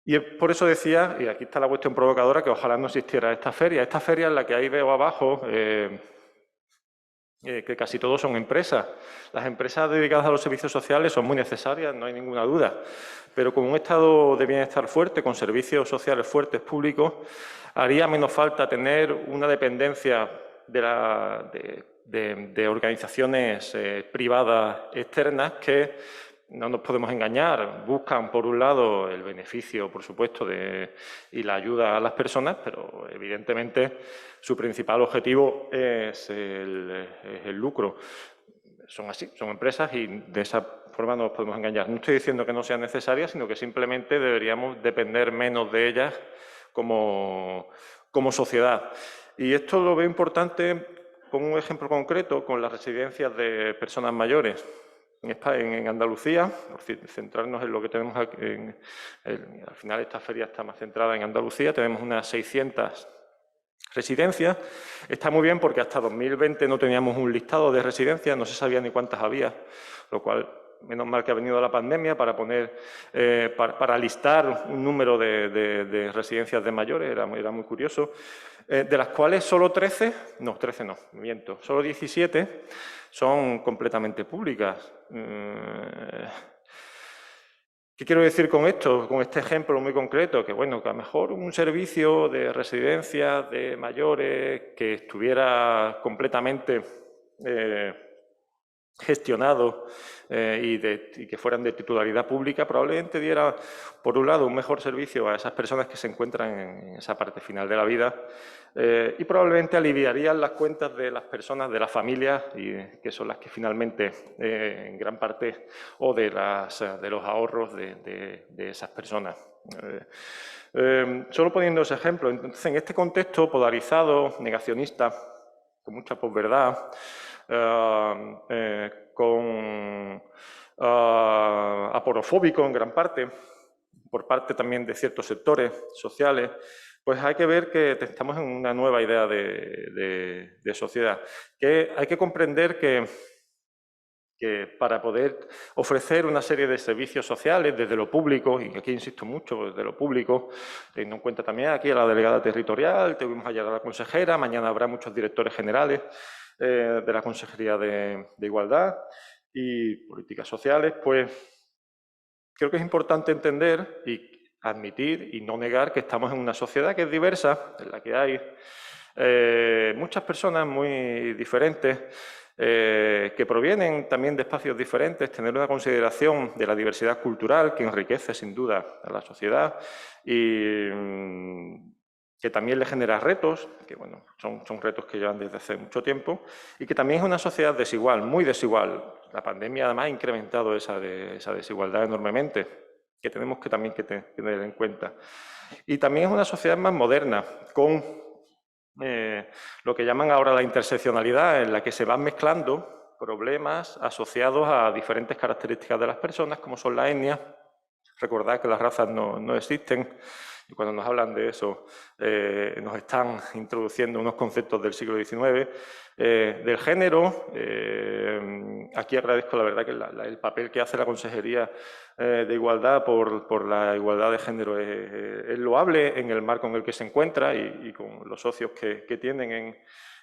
Y por eso decía, y aquí está la cuestión provocadora, que ojalá no existiera esta feria. Esta feria en la que ahí veo abajo, que casi todos son empresas. Las empresas dedicadas a los servicios sociales son muy necesarias, no hay ninguna duda. Pero con un estado de bienestar fuerte, con servicios sociales fuertes públicos, haría menos falta tener una dependencia de organizaciones privadas externas que, no nos podemos engañar, buscan por un lado el beneficio, por supuesto, y la ayuda a las personas, pero evidentemente su principal objetivo es el lucro. Son así, son empresas y de esa forma no nos podemos engañar. No estoy diciendo que no sean necesarias, sino que simplemente deberíamos depender menos de ellas como sociedad. Y esto lo veo importante con un ejemplo concreto, con las residencias de personas mayores. En Andalucía, por centrarnos en lo que tenemos aquí, al final esta feria está más centrada en Andalucía, tenemos unas 600 residencias. Está muy bien porque hasta 2020 no teníamos un listado de residencias, no se sabía ni cuántas había, lo cual, menos mal que ha venido la pandemia para para listar un número de residencias de mayores, era muy curioso, de las cuales solo 17 son completamente públicas. ¿Qué quiero decir con esto, con este ejemplo muy concreto? Que bueno, que a lo mejor un servicio de residencia de mayores que estuviera completamente gestionado y que fueran de titularidad pública, probablemente diera, por un lado, un mejor servicio a esas personas que se encuentran en esa parte final de la vida y probablemente aliviarían las cuentas de las personas, de las familias, que son las que finalmente, en gran parte, o de los ahorros de esas personas. Solo poniendo ese ejemplo, entonces, en este contexto polarizado, negacionista, con mucha posverdad, aporofóbico en gran parte, por parte también de ciertos sectores sociales, pues hay que ver que estamos en una nueva idea de sociedad. Que hay que comprender que para poder ofrecer una serie de servicios sociales desde lo público, y aquí insisto mucho, desde lo público, teniendo en cuenta también aquí a la delegada territorial, tuvimos ayer a la consejera, mañana habrá muchos directores generales de la Consejería de Igualdad y Políticas Sociales, pues creo que es importante entender y admitir y no negar que estamos en una sociedad que es diversa, en la que hay muchas personas muy diferentes, que provienen también de espacios diferentes, tener una consideración de la diversidad cultural que enriquece sin duda a la sociedad y que también le genera retos, que bueno, son retos que llevan desde hace mucho tiempo, y que también es una sociedad desigual, muy desigual. La pandemia además ha incrementado esa desigualdad enormemente, que tenemos que también tener en cuenta. Y también es una sociedad más moderna, con lo que llaman ahora la interseccionalidad, en la que se van mezclando problemas asociados a diferentes características de las personas, como son la etnia. Recordad que las razas no existen, y cuando nos hablan de eso nos están introduciendo unos conceptos del siglo XIX, del género. Aquí agradezco la verdad que el papel que hace la Consejería de Igualdad por la igualdad de género es loable en el marco en el que se encuentra y con los socios que tienen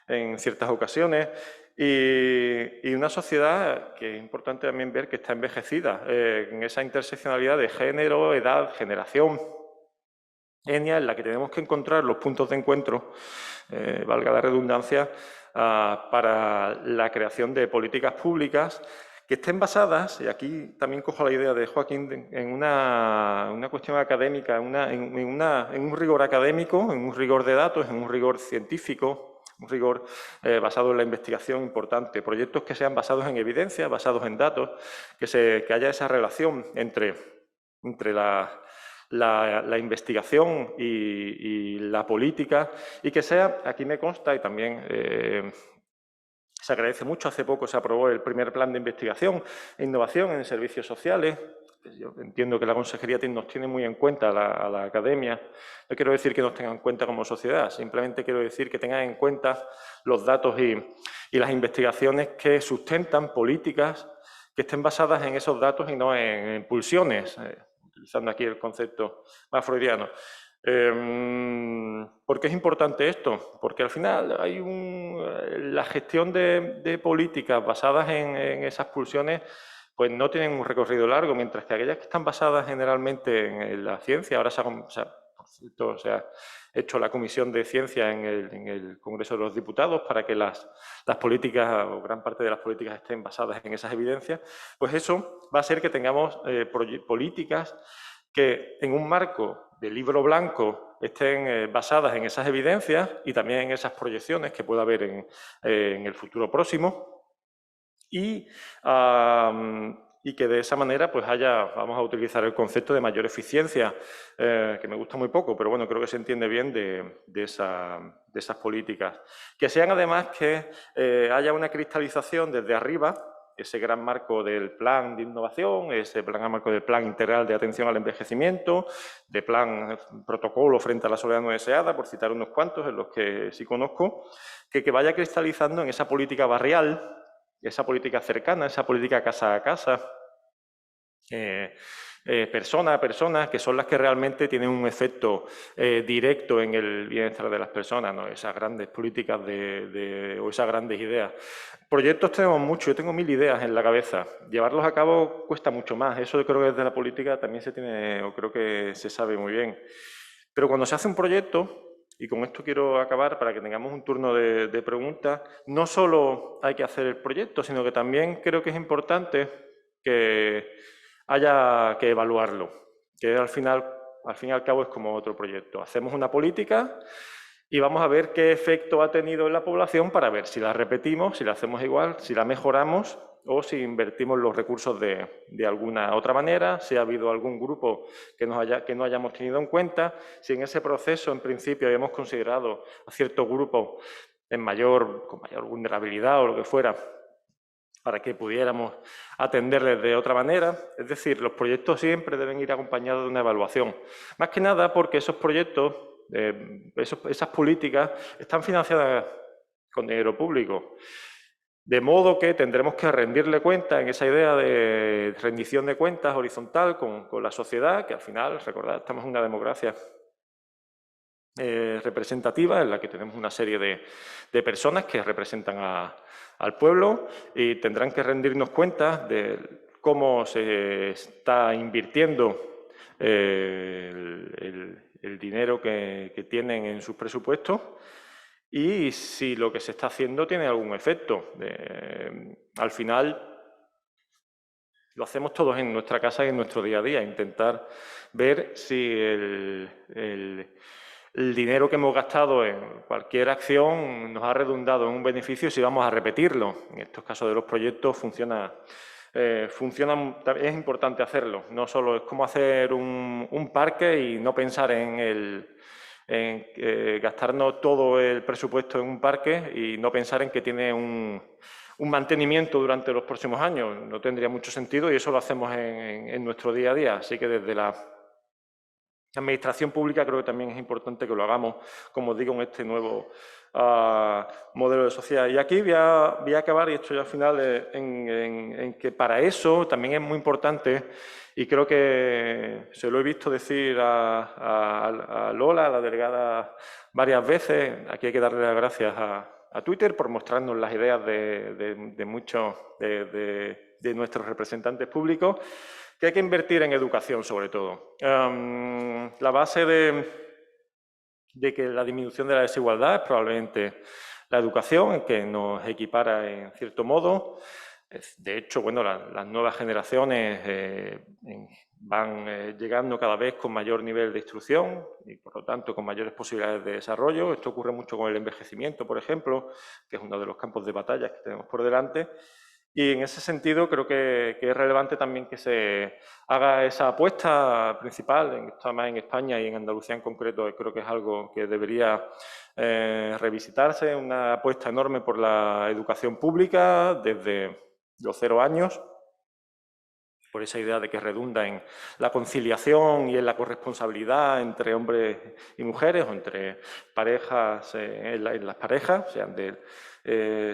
en ciertas ocasiones. y una sociedad que es importante también ver que está envejecida en esa interseccionalidad de género, edad, generación, etnia, en la que tenemos que encontrar los puntos de encuentro, valga la redundancia, para la creación de políticas públicas que estén basadas, y aquí también cojo la idea de Joaquín, en una cuestión académica, en un rigor académico, en un rigor de datos, en un rigor científico, un rigor basado en la investigación importante, proyectos que sean basados en evidencia, basados en datos, que haya esa relación entre la investigación y la política, y que sea, aquí me consta, y también se agradece mucho, hace poco se aprobó el primer plan de investigación e innovación en servicios sociales. Yo entiendo que la Consejería nos tiene muy en cuenta a la academia. No quiero decir que nos tengan en cuenta como sociedad, simplemente quiero decir que tengan en cuenta los datos y las investigaciones que sustentan políticas que estén basadas en esos datos y no en pulsiones, utilizando aquí el concepto más freudiano. ¿Por qué es importante esto? Porque al final hay la gestión de políticas basadas en esas pulsiones pues no tienen un recorrido largo, mientras que aquellas que están basadas generalmente en la ciencia, ahora por cierto, se ha hecho la Comisión de Ciencia en el Congreso de los Diputados para que las políticas, o gran parte de las políticas, estén basadas en esas evidencias, pues eso va a hacer que tengamos políticas que en un marco de libro blanco estén basadas en esas evidencias y también en esas proyecciones que pueda haber en el futuro próximo, y que de esa manera pues vamos a utilizar el concepto de mayor eficiencia, que me gusta muy poco, pero bueno, creo que se entiende bien de esas políticas. Que sean además que haya una cristalización desde arriba, ese gran marco del plan de innovación, ese gran marco del plan integral de atención al envejecimiento, de plan protocolo frente a la soledad no deseada, por citar unos cuantos en los que sí conozco, que vaya cristalizando en esa política barrial, esa política cercana, esa política casa a casa, persona a persona, que son las que realmente tienen un efecto directo en el bienestar de las personas, ¿no? Esas grandes políticas o esas grandes ideas. Proyectos tenemos muchos, yo tengo 1000 ideas en la cabeza. Llevarlos a cabo cuesta mucho más. Eso yo creo que desde la política también se tiene, o creo que se sabe muy bien. Pero cuando se hace un proyecto, y con esto quiero acabar para que tengamos un turno de preguntas, no solo hay que hacer el proyecto, sino que también creo que es importante que haya que evaluarlo, que al fin y al cabo es como otro proyecto. Hacemos una política y vamos a ver qué efecto ha tenido en la población para ver si la repetimos, si la hacemos igual, si la mejoramos o si invertimos los recursos de alguna otra manera, si ha habido algún grupo que no hayamos tenido en cuenta, si en ese proceso en principio habíamos considerado a ciertos grupos con mayor vulnerabilidad o lo que fuera, para que pudiéramos atenderles de otra manera. Es decir, los proyectos siempre deben ir acompañados de una evaluación. Más que nada porque esos proyectos, esas políticas, están financiadas con dinero público. De modo que tendremos que rendirle cuenta en esa idea de rendición de cuentas horizontal con la sociedad, que al final, recordad, estamos en una democracia representativa en la que tenemos una serie de personas que representan al pueblo y tendrán que rendirnos cuenta de cómo se está invirtiendo el dinero que tienen en sus presupuestos y si lo que se está haciendo tiene algún efecto. Al final lo hacemos todos en nuestra casa y en nuestro día a día, intentar ver si el dinero que hemos gastado en cualquier acción nos ha redundado en un beneficio y si vamos a repetirlo. En estos casos de los proyectos es importante hacerlo. No solo es como hacer un parque y no pensar en gastarnos todo el presupuesto en un parque y no pensar en que tiene un mantenimiento durante los próximos años. No tendría mucho sentido y eso lo hacemos en nuestro día a día. Así que desde la Administración pública creo que también es importante que lo hagamos, como digo, en este nuevo modelo de sociedad. Y aquí voy a acabar, y esto ya al final, en que para eso también es muy importante, y creo que se lo he visto decir a Lola, a la delegada, varias veces. Aquí hay que darle las gracias a Twitter, por mostrarnos las ideas de muchos de nuestros representantes públicos, que hay que invertir en educación sobre todo. La base de que la disminución de la desigualdad es probablemente la educación, que nos equipara en cierto modo. De hecho, bueno, las nuevas generaciones van llegando cada vez con mayor nivel de instrucción y, por lo tanto, con mayores posibilidades de desarrollo. Esto ocurre mucho con el envejecimiento, por ejemplo, que es uno de los campos de batalla que tenemos por delante. Y en ese sentido creo que es relevante también que se haga esa apuesta principal, más en España y en Andalucía en concreto. Creo que es algo que debería revisitarse, una apuesta enorme por la educación pública desde los 0 años, por esa idea de que redunda en la conciliación y en la corresponsabilidad entre hombres y mujeres o entre parejas, en las parejas, sean del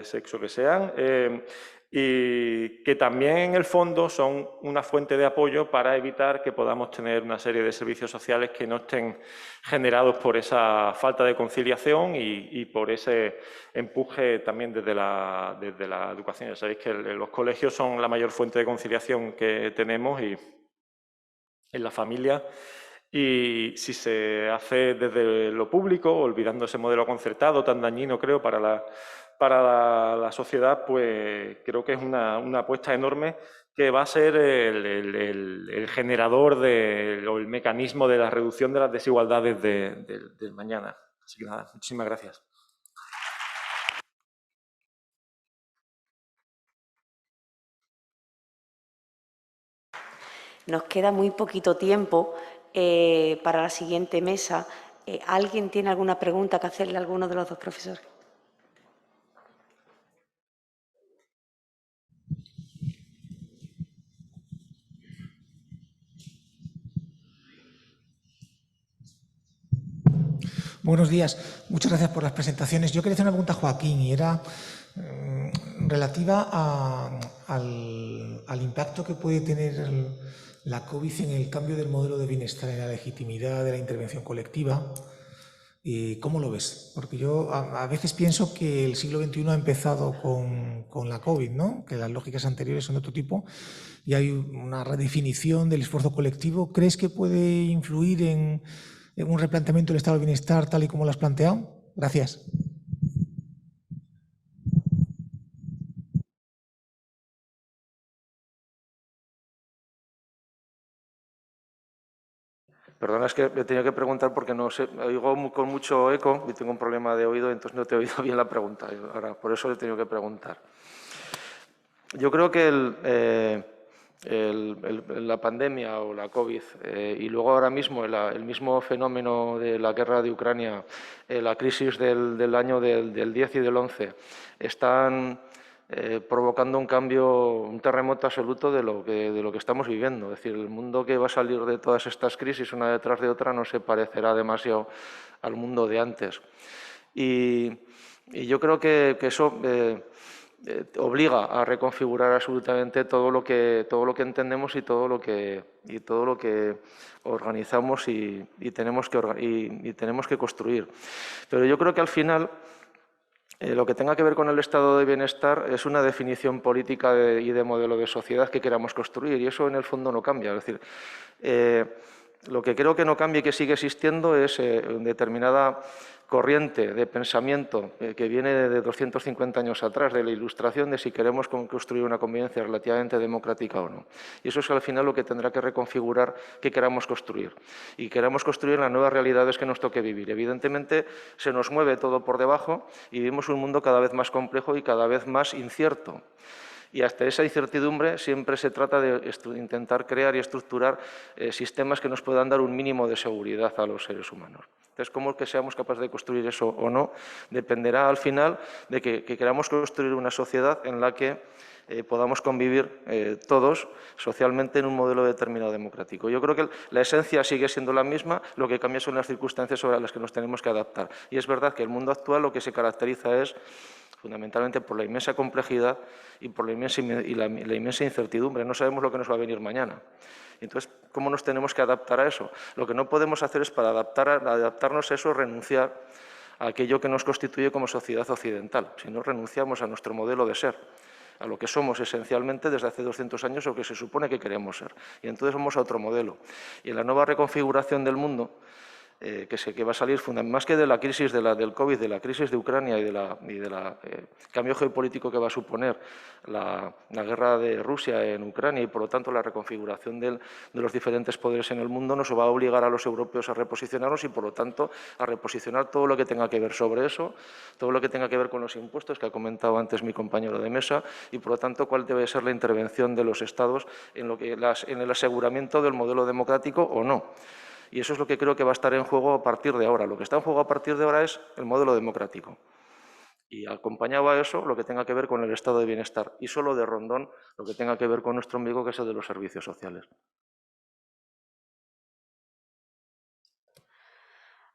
sexo que sean, y que también en el fondo son una fuente de apoyo para evitar que podamos tener una serie de servicios sociales que no estén generados por esa falta de conciliación y por ese empuje también desde la educación. Ya sabéis que los colegios son la mayor fuente de conciliación que tenemos y en la familia. Y si se hace desde lo público, olvidando ese modelo concertado tan dañino, creo, para la sociedad, pues creo que es una apuesta enorme que va a ser el generador o el mecanismo de la reducción de las desigualdades del mañana. Así que nada, muchísimas gracias. Nos queda muy poquito tiempo para la siguiente mesa. ¿Alguien tiene alguna pregunta que hacerle a alguno de los dos profesores? Buenos días. Muchas gracias por las presentaciones. Yo quería hacer una pregunta a Joaquín y era relativa al impacto que puede tener la COVID en el cambio del modelo de bienestar, en la legitimidad de la intervención colectiva. ¿Cómo lo ves? Porque yo a veces pienso que el siglo XXI ha empezado con la COVID, ¿no? Que las lógicas anteriores son de otro tipo y hay una redefinición del esfuerzo colectivo. ¿Crees que puede influir en un replanteamiento del estado del bienestar tal y como lo has planteado? Gracias. Perdona, es que me tenía que preguntar porque no sé, oigo con mucho eco y tengo un problema de oído, entonces no te he oído bien la pregunta. Ahora, por eso le he tenido que preguntar. Yo creo que la pandemia o la COVID y luego ahora mismo el mismo fenómeno de la guerra de Ucrania, la crisis del año del 10 y del 11, están provocando un cambio, un terremoto absoluto de lo que estamos viviendo. Es decir, el mundo que va a salir de todas estas crisis una detrás de otra no se parecerá demasiado al mundo de antes. Y yo creo que eso obliga a reconfigurar absolutamente todo lo que entendemos y todo lo que organizamos y tenemos que construir. Pero yo creo que al final lo que tenga que ver con el estado de bienestar es una definición política y de modelo de sociedad que queramos construir, y eso en el fondo no cambia. Es decir, lo que creo que no cambia y que sigue existiendo es determinada corriente de pensamiento que viene de 250 años atrás, de la Ilustración, de si queremos construir una convivencia relativamente democrática o no. Y eso es al final lo que tendrá que reconfigurar que queramos construir. Y queramos construir las nuevas realidades que nos toque vivir. Evidentemente, se nos mueve todo por debajo y vivimos un mundo cada vez más complejo y cada vez más incierto. Y hasta esa incertidumbre siempre se trata de intentar crear y estructurar sistemas que nos puedan dar un mínimo de seguridad a los seres humanos. Entonces, cómo que seamos capaces de construir eso o no, dependerá al final de que queramos construir una sociedad en la que podamos convivir todos socialmente en un modelo determinado democrático. Yo creo que la esencia sigue siendo la misma, lo que cambia son las circunstancias sobre las que nos tenemos que adaptar. Y es verdad que el mundo actual lo que se caracteriza es fundamentalmente por la inmensa complejidad y por la inmensa incertidumbre. No sabemos lo que nos va a venir mañana. Entonces, ¿cómo nos tenemos que adaptar a eso? Lo que no podemos hacer es, para adaptarnos a eso, renunciar a aquello que nos constituye como sociedad occidental, si no renunciamos a nuestro modelo de ser, a lo que somos esencialmente desde hace 200 años o que se supone que queremos ser. Y entonces vamos a otro modelo. Y en la nueva reconfiguración del mundo, que va a salir más que de la crisis del COVID, de la crisis de Ucrania y del cambio geopolítico que va a suponer la guerra de Rusia en Ucrania y, por lo tanto, la reconfiguración de los diferentes poderes en el mundo, nos va a obligar a los europeos a reposicionarnos y, por lo tanto, a reposicionar todo lo que tenga que ver sobre eso, todo lo que tenga que ver con los impuestos, que ha comentado antes mi compañero de mesa, y, por lo tanto, cuál debe ser la intervención de los Estados en el aseguramiento del modelo democrático o no. Y eso es lo que creo que va a estar en juego a partir de ahora. Lo que está en juego a partir de ahora es el modelo democrático. Y acompañado a eso, lo que tenga que ver con el estado de bienestar. Y solo de rondón, lo que tenga que ver con nuestro ombligo, que es el de los servicios sociales.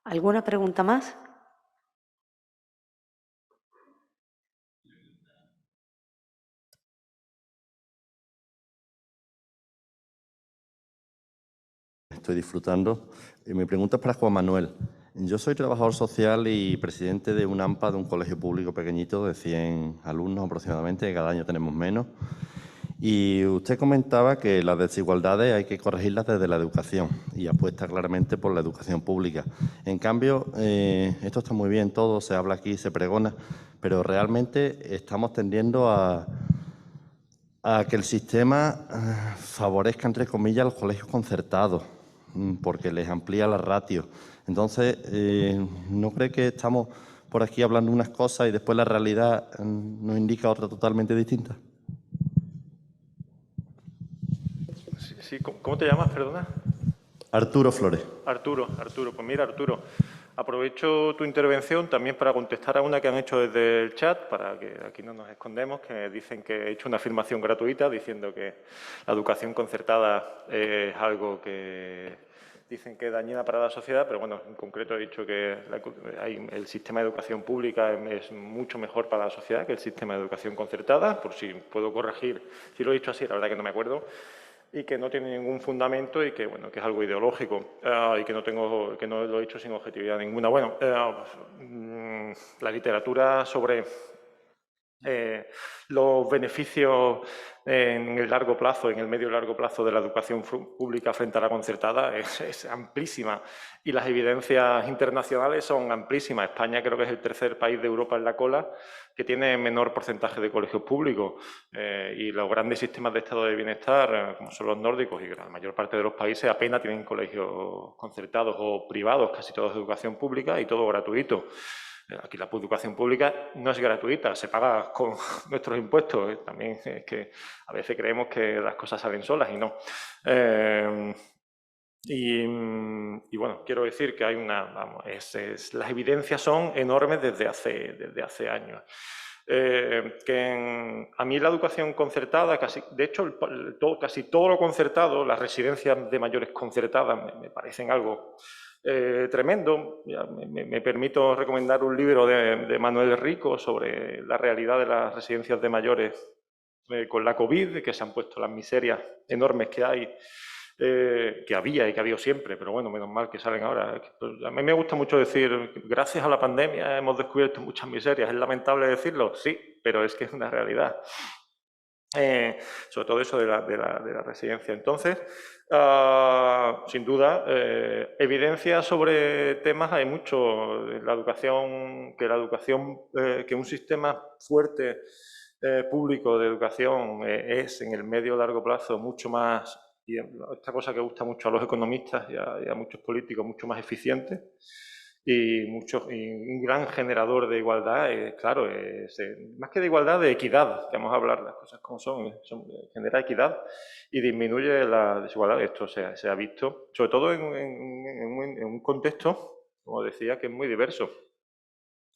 ¿Alguna pregunta más? Estoy disfrutando. Mi pregunta es para Juan Manuel. Yo soy trabajador social y presidente de un AMPA, de un colegio público pequeñito de 100 alumnos aproximadamente, que cada año tenemos menos. Y usted comentaba que las desigualdades hay que corregirlas desde la educación y apuesta claramente por la educación pública. En cambio, esto está muy bien todo, se habla aquí, se pregona, pero realmente estamos tendiendo a que el sistema favorezca, entre comillas, a los colegios concertados, porque les amplía la ratio. Entonces, ¿no cree que estamos por aquí hablando unas cosas y después la realidad nos indica otra totalmente distinta? Sí, ¿cómo te llamas, perdona? Arturo Flores. Arturo. Pues mira, Arturo, aprovecho tu intervención también para contestar a una que han hecho desde el chat, para que aquí no nos escondemos, que dicen que he hecho una afirmación gratuita diciendo que la educación concertada es algo que dicen que es dañina para la sociedad, pero bueno, en concreto he dicho que el sistema de educación pública es mucho mejor para la sociedad que el sistema de educación concertada, por si puedo corregir, si lo he dicho así, la verdad que no me acuerdo, y que no tiene ningún fundamento y que, bueno, que es algo ideológico y que no lo he hecho sin objetividad ninguna. Bueno, la literatura sobre los beneficios en el largo plazo, en el medio y largo plazo de la educación pública frente a la concertada es amplísima y las evidencias internacionales son amplísimas. España creo que es el tercer país de Europa en la cola que tiene menor porcentaje de colegios públicos y los grandes sistemas de estado de bienestar, como son los nórdicos y la mayor parte de los países, apenas tienen colegios concertados o privados, casi todos de educación pública y todo gratuito. Aquí la educación pública no es gratuita, se paga con nuestros impuestos. También es que a veces creemos que las cosas salen solas y no. Y bueno, quiero decir que hay las evidencias son enormes desde hace años. A mí la educación concertada, de hecho, casi todo lo concertado, las residencias de mayores concertadas me parecen algo tremendo. Me permito recomendar un libro de Manuel Rico sobre la realidad de las residencias de mayores con la COVID, que se han puesto las miserias enormes que hay, que había y que ha habido siempre, pero bueno, menos mal que salen ahora. A mí me gusta mucho decir, gracias a la pandemia hemos descubierto muchas miserias. ¿Es lamentable decirlo? Sí, pero es que es una realidad. Sobre todo eso de la residencia. Entonces, sin duda, evidencia sobre temas hay mucho. La educación, que un sistema fuerte público de educación es en el medio largo plazo mucho más, y esta cosa que gusta mucho a los economistas y a muchos políticos, mucho más eficiente. Y un gran generador de igualdad, claro, más que de igualdad, de equidad, que vamos a hablar las cosas como son, genera equidad y disminuye la desigualdad. Esto se ha visto, sobre todo en un contexto, como decía, que es muy diverso,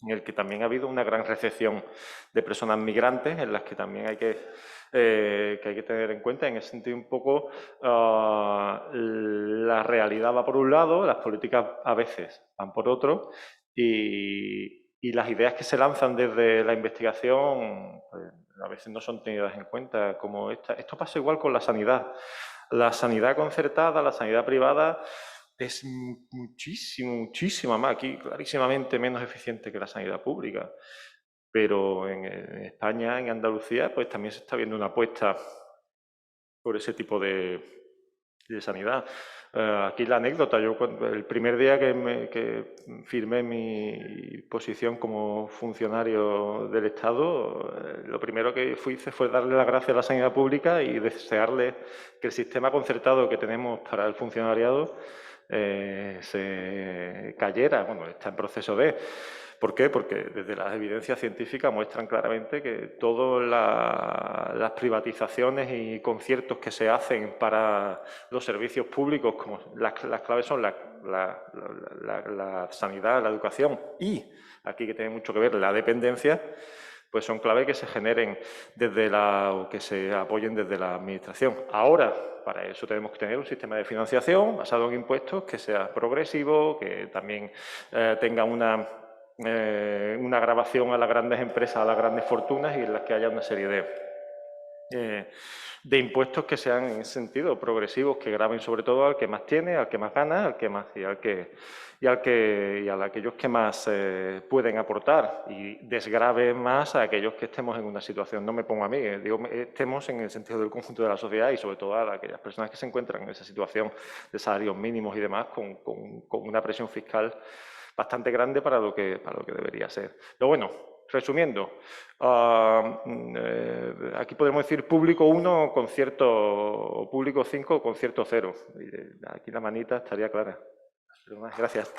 en el que también ha habido una gran recepción de personas migrantes, en las que también hay que tener en cuenta, en ese sentido un poco, la realidad va por un lado, las políticas a veces van por otro, y las ideas que se lanzan desde la investigación pues, a veces no son tenidas en cuenta como esta. Esto pasa igual con la sanidad. La sanidad concertada, la sanidad privada, es muchísima más, aquí clarísimamente menos eficiente que la sanidad pública. Pero en España, en Andalucía, pues también se está viendo una apuesta por ese tipo de sanidad. Aquí la anécdota, yo el primer día que firmé mi posición como funcionario del Estado, lo primero que hice fue darle las gracias a la sanidad pública y desearle que el sistema concertado que tenemos para el funcionariado se cayera. Bueno, está en proceso de... ¿Por qué? Porque desde las evidencias científicas muestran claramente que todas las privatizaciones y conciertos que se hacen para los servicios públicos, como las claves son la sanidad, la educación y, aquí que tiene mucho que ver, la dependencia, pues son claves que se generen desde o que se apoyen desde la administración. Ahora, para eso tenemos que tener un sistema de financiación basado en impuestos que sea progresivo, que también tenga una grabación a las grandes empresas, a las grandes fortunas y en las que haya una serie de impuestos que sean en ese sentido progresivos, que graben sobre todo al que más tiene, al que más gana, al que más y a aquellos que más pueden aportar y desgraven más a aquellos que estemos en una situación, no me pongo a mí, digo estemos en el sentido del conjunto de la sociedad y sobre todo a aquellas personas que se encuentran en esa situación de salarios mínimos y demás con una presión fiscal bastante grande para lo que debería ser. Pero bueno, resumiendo, aquí podemos decir público 1, concierto, público 5, concierto 0. Aquí la manita estaría clara. Gracias.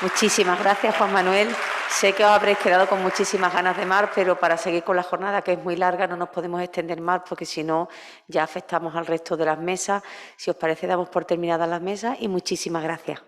Muchísimas gracias, Juan Manuel. Sé que os habréis quedado con muchísimas ganas de más, pero para seguir con la jornada, que es muy larga, no nos podemos extender más porque si no ya afectamos al resto de las mesas. Si os parece, damos por terminadas las mesas y muchísimas gracias.